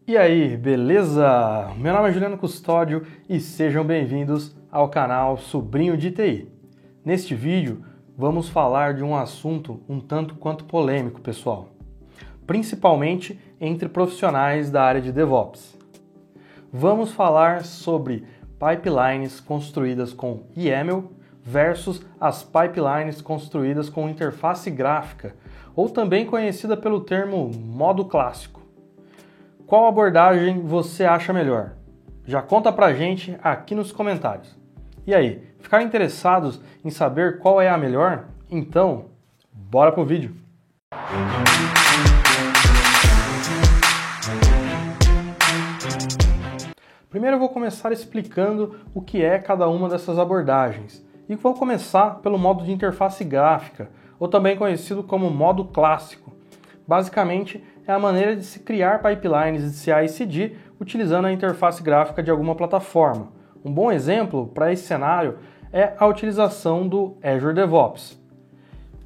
E aí, beleza? Meu nome é Juliano Custódio e sejam bem-vindos ao canal Sobrinho de TI. Neste vídeo, vamos falar de um assunto um tanto quanto polêmico, pessoal, principalmente entre profissionais da área de DevOps. Vamos falar sobre pipelines construídas com YAML versus as pipelines construídas com interface gráfica, ou também conhecida pelo termo modo clássico. Qual abordagem você acha melhor? Já conta pra gente aqui nos comentários. E aí, ficaram interessados em saber qual é a melhor? Então, bora pro vídeo! Primeiro eu vou começar explicando o que é cada uma dessas abordagens. E vou começar pelo modo de interface gráfica, ou também conhecido como modo clássico. Basicamente, é a maneira de se criar pipelines de CI/CD utilizando a interface gráfica de alguma plataforma. Um bom exemplo para esse cenário é a utilização do Azure DevOps.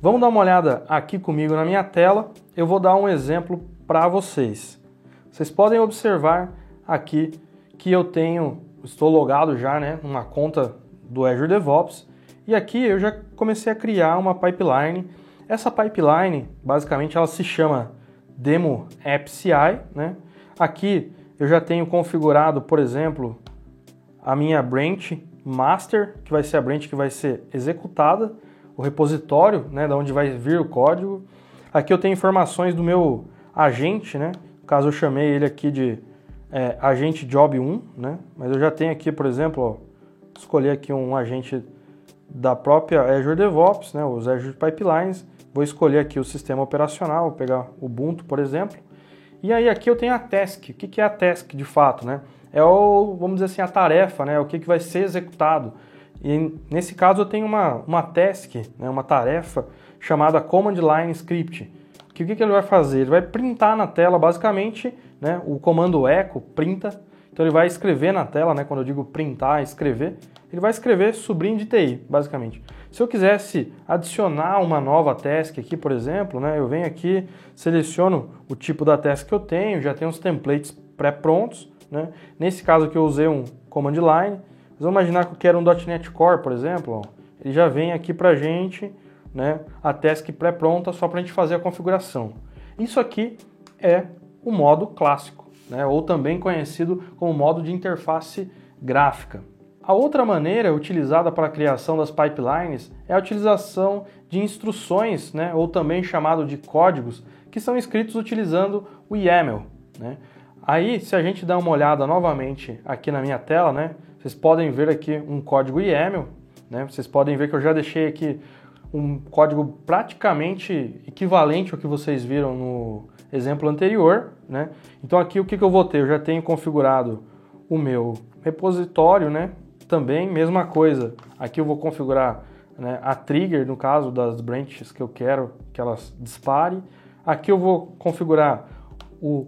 Vamos dar uma olhada aqui comigo na minha tela, eu vou dar um exemplo para vocês. Vocês podem observar aqui que estou logado já, numa conta do Azure DevOps, e aqui eu já comecei a criar uma pipeline. Essa pipeline, basicamente, ela se chama Demo App CI, Aqui eu já tenho configurado, por exemplo, a minha branch master, que vai ser a branch que vai ser executada, o repositório, da onde vai vir o código. Aqui eu tenho informações do meu agente, No caso eu chamei ele aqui de agente job 1, Mas eu já tenho aqui, por exemplo, escolher aqui um agente da própria Azure DevOps, os Azure Pipelines. Vou escolher aqui o sistema operacional, vou pegar o Ubuntu, por exemplo. E aí aqui eu tenho a task. O que é a task de fato, É vamos dizer assim, a tarefa, O que vai ser executado. E nesse caso eu tenho uma task, uma tarefa chamada Command Line Script. Que o que ele vai fazer? Ele vai printar na tela, basicamente, o comando echo printa. Então ele vai escrever na tela, quando eu digo printar, escrever, ele vai escrever sobrinho de TI, basicamente. Se eu quisesse adicionar uma nova task aqui, por exemplo, eu venho aqui, seleciono o tipo da task que eu tenho, já tenho os templates pré-prontos, Nesse caso aqui eu usei um command line, mas vamos imaginar que eu quero um .NET Core, por exemplo, ele já vem aqui pra gente, a task pré-pronta só pra gente fazer a configuração. Isso aqui é o modo clássico, ou também conhecido como modo de interface gráfica. A outra maneira utilizada para a criação das pipelines é a utilização de instruções, ou também chamado de códigos, que são escritos utilizando o YAML. Aí, se a gente dá uma olhada novamente aqui na minha tela, vocês podem ver aqui um código YAML, Vocês podem ver que eu já deixei aqui um código praticamente equivalente ao que vocês viram no exemplo anterior, Então aqui o que eu vou ter? Eu já tenho configurado o meu repositório, Também, mesma coisa, aqui eu vou configurar a trigger, no caso das branches que eu quero que elas disparem. Aqui eu vou configurar o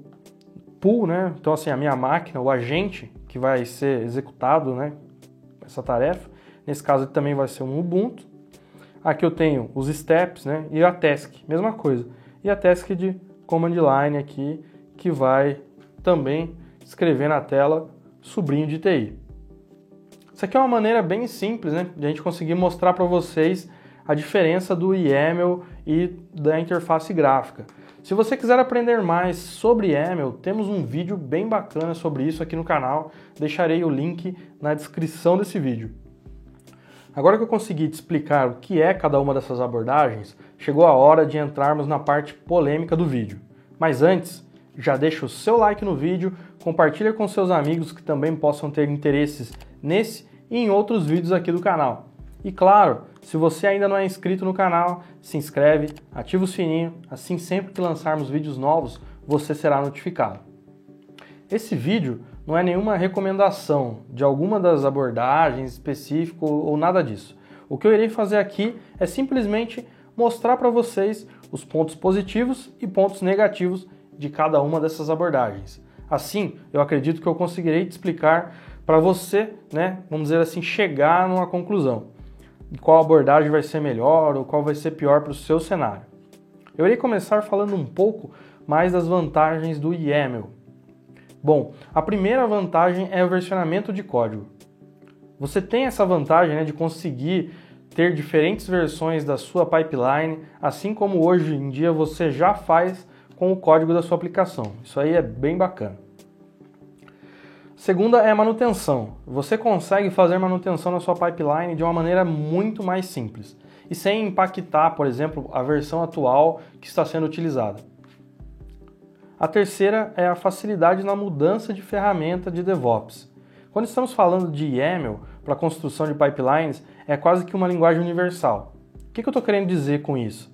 pool, Então assim, a minha máquina, o agente que vai ser executado, essa tarefa. Nesse caso aqui também vai ser um Ubuntu. Aqui eu tenho os steps, E a task, mesma coisa. E a task de command line aqui, que vai também escrever na tela sobrinho de TI. Isso aqui é uma maneira bem simples, de a gente conseguir mostrar para vocês a diferença do YAML e da interface gráfica. Se você quiser aprender mais sobre YAML, temos um vídeo bem bacana sobre isso aqui no canal. Deixarei o link na descrição desse vídeo. Agora que eu consegui te explicar o que é cada uma dessas abordagens, chegou a hora de entrarmos na parte polêmica do vídeo. Mas antes, já deixa o seu like no vídeo, compartilha com seus amigos que também possam ter interesses nesse e em outros vídeos aqui do canal. E claro, se você ainda não é inscrito no canal, se inscreve, ativa o sininho, assim sempre que lançarmos vídeos novos, você será notificado. Esse vídeo não é nenhuma recomendação de alguma das abordagens específica ou nada disso. O que eu irei fazer aqui é simplesmente mostrar para vocês os pontos positivos e pontos negativos de cada uma dessas abordagens. Assim, eu acredito que eu conseguirei te explicar para você, vamos dizer assim, chegar numa conclusão de qual abordagem vai ser melhor ou qual vai ser pior para o seu cenário. Eu irei começar falando um pouco mais das vantagens do YAML. Bom, a primeira vantagem é o versionamento de código. Você tem essa vantagem, né, de conseguir ter diferentes versões da sua pipeline, assim como hoje em dia você já faz com o código da sua aplicação. Isso aí é bem bacana. Segunda é a manutenção. Você consegue fazer manutenção na sua pipeline de uma maneira muito mais simples e sem impactar, por exemplo, a versão atual que está sendo utilizada. A terceira é a facilidade na mudança de ferramenta de DevOps. Quando estamos falando de YAML para a construção de pipelines, é quase que uma linguagem universal. O que eu estou querendo dizer com isso?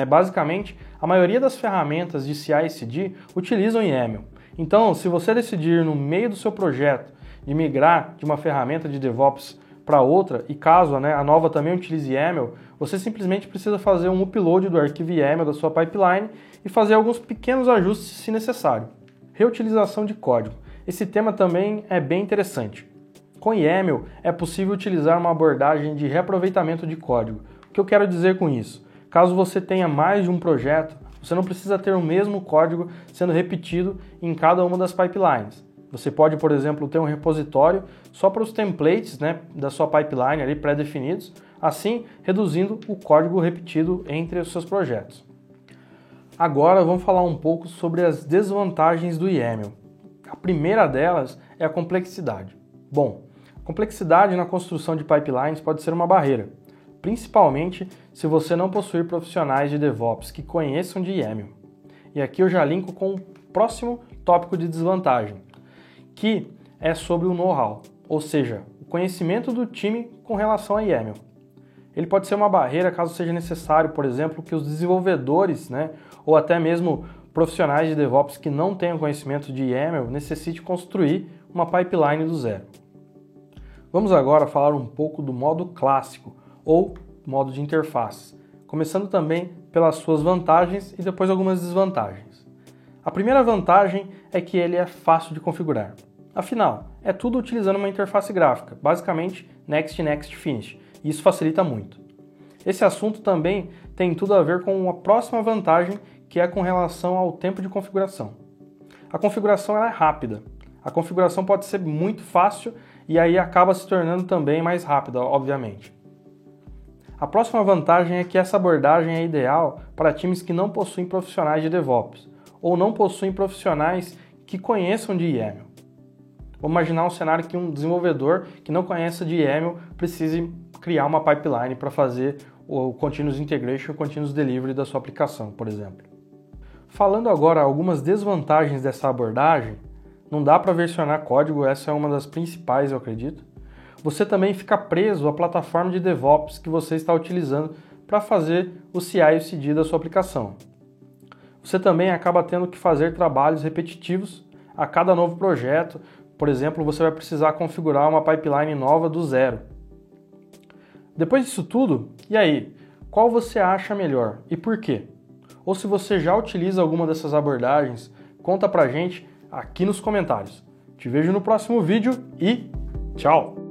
Basicamente, a maioria das ferramentas de CI/CD utilizam YAML. Então, se você decidir no meio do seu projeto de migrar de uma ferramenta de DevOps para outra, e caso a nova também utilize YAML, você simplesmente precisa fazer um upload do arquivo YAML da sua pipeline e fazer alguns pequenos ajustes se necessário. Reutilização de código. Esse tema também é bem interessante. Com YAML é possível utilizar uma abordagem de reaproveitamento de código. O que eu quero dizer com isso? Caso você tenha mais de um projeto, você não precisa ter o mesmo código sendo repetido em cada uma das pipelines. Você pode, por exemplo, ter um repositório só para os templates da sua pipeline ali pré-definidos, assim reduzindo o código repetido entre os seus projetos. Agora vamos falar um pouco sobre as desvantagens do YAML. A primeira delas é a complexidade. Bom, a complexidade na construção de pipelines pode ser uma barreira, principalmente se você não possuir profissionais de DevOps que conheçam de YAML. E aqui eu já linko com o próximo tópico de desvantagem, que é sobre o know-how, ou seja, o conhecimento do time com relação a YAML. Ele pode ser uma barreira caso seja necessário, por exemplo, que os desenvolvedores, ou até mesmo profissionais de DevOps que não tenham conhecimento de YAML necessitem construir uma pipeline do zero. Vamos agora falar um pouco do modo clássico, ou modo de interface, começando também pelas suas vantagens e depois algumas desvantagens. A primeira vantagem é que ele é fácil de configurar. Afinal, é tudo utilizando uma interface gráfica, basicamente Next, Next, Finish, e isso facilita muito. Esse assunto também tem tudo a ver com a próxima vantagem, que é com relação ao tempo de configuração. A configuração é rápida. A configuração pode ser muito fácil e aí acaba se tornando também mais rápida, obviamente. A próxima vantagem é que essa abordagem é ideal para times que não possuem profissionais de DevOps ou não possuem profissionais que conheçam de YAML. Vamos imaginar um cenário que um desenvolvedor que não conheça de YAML precise criar uma pipeline para fazer o Continuous Integration, o Continuous Delivery da sua aplicação, por exemplo. Falando agora algumas desvantagens dessa abordagem, não dá para versionar código, essa é uma das principais, eu acredito. Você também fica preso à plataforma de DevOps que você está utilizando para fazer o CI e o CD da sua aplicação. Você também acaba tendo que fazer trabalhos repetitivos a cada novo projeto. Por exemplo, você vai precisar configurar uma pipeline nova do zero. Depois disso tudo, e aí? Qual você acha melhor e por quê? Ou se você já utiliza alguma dessas abordagens, conta pra gente aqui nos comentários. Te vejo no próximo vídeo e tchau!